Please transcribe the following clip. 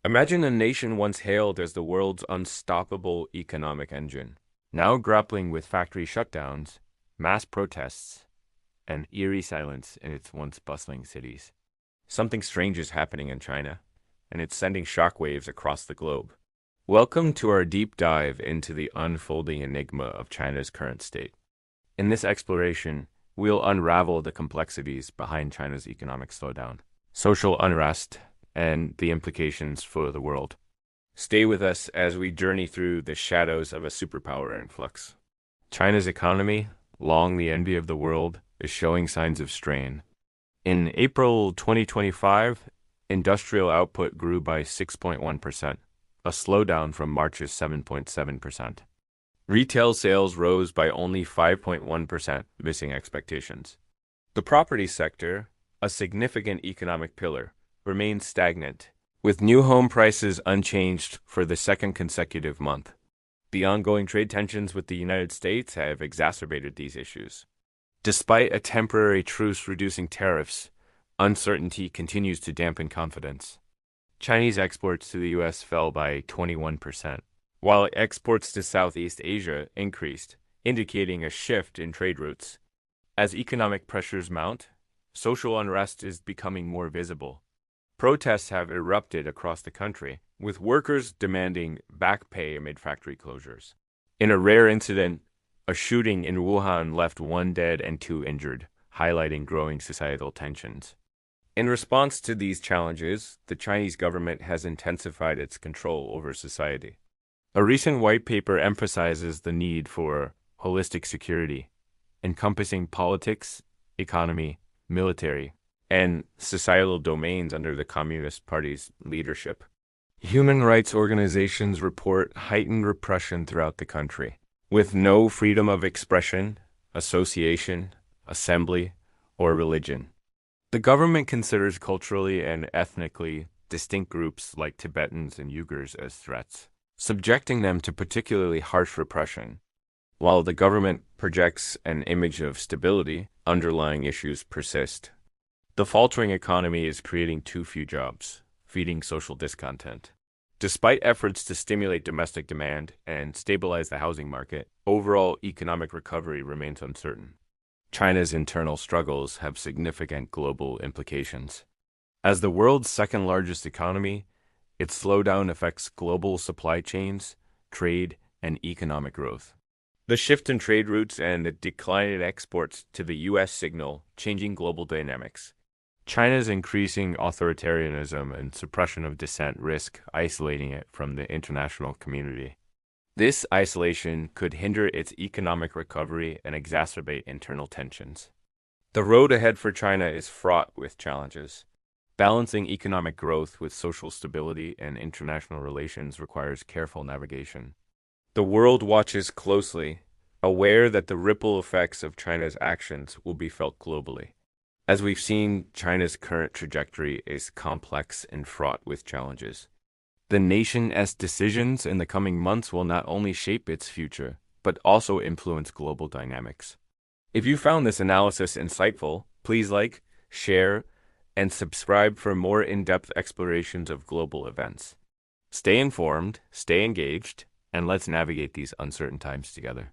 Imagine a nation once hailed as the world's unstoppable economic engine, now grappling with factory shutdowns, mass protests, and eerie silence in its once bustling cities. Something strange is happening in China, and it's sending shockwaves across the globe. Welcome to our deep dive into the unfolding enigma of China's current state. In this exploration, we'll unravel the complexities behind China's economic slowdown, social unrest, and the implications for the world. Stay with us as we journey through the shadows of a superpower in flux. China's economy, long the envy of the world, is showing signs of strain. In April 2025, industrial output grew by 6.1%, a slowdown from March's 7.7%. Retail sales rose by only 5.1%, missing expectations. The property sector, a significant economic pillar, remains stagnant, with new home prices unchanged for the second consecutive month. The ongoing trade tensions with the United States have exacerbated these issues. Despite a temporary truce reducing tariffs, uncertainty continues to dampen confidence. Chinese exports to the U.S. fell by 21%, while exports to Southeast Asia increased, indicating a shift in trade routes. As economic pressures mount, social unrest is becoming more visible. Protests have erupted across the country, with workers demanding back pay amid factory closures. In a rare incident, a shooting in Wuhan left 1 dead and 2 injured, highlighting growing societal tensions. In response to these challenges, the Chinese government has intensified its control over society. A recent white paper emphasizes the need for holistic security, encompassing politics, economy, military, and societal domains under the Communist Party's leadership. Human rights organizations report heightened repression throughout the country, with no freedom of expression, association, assembly, or religion. The government considers culturally and ethnically distinct groups like Tibetans and Uyghurs as threats, subjecting them to particularly harsh repression. While the government projects an image of stability, underlying issues persist. The faltering economy is creating too few jobs, feeding social discontent. Despite efforts to stimulate domestic demand and stabilize the housing market, overall economic recovery remains uncertain. China's internal struggles have significant global implications. As the world's second-largest economy, its slowdown affects global supply chains, trade, and economic growth. The shift in trade routes and the decline in exports to the U.S. signal changing global dynamics. China's increasing authoritarianism and suppression of dissent risk isolating it from the international community. This isolation could hinder its economic recovery and exacerbate internal tensions. The road ahead for China is fraught with challenges. Balancing economic growth with social stability and international relations requires careful navigation. The world watches closely, aware that the ripple effects of China's actions will be felt globally. As we've seen, China's current trajectory is complex and fraught with challenges. The nation's decisions in the coming months will not only shape its future, but also influence global dynamics. If you found this analysis insightful, please like, share, and subscribe for more in-depth explorations of global events. Stay informed, stay engaged, and let's navigate these uncertain times together.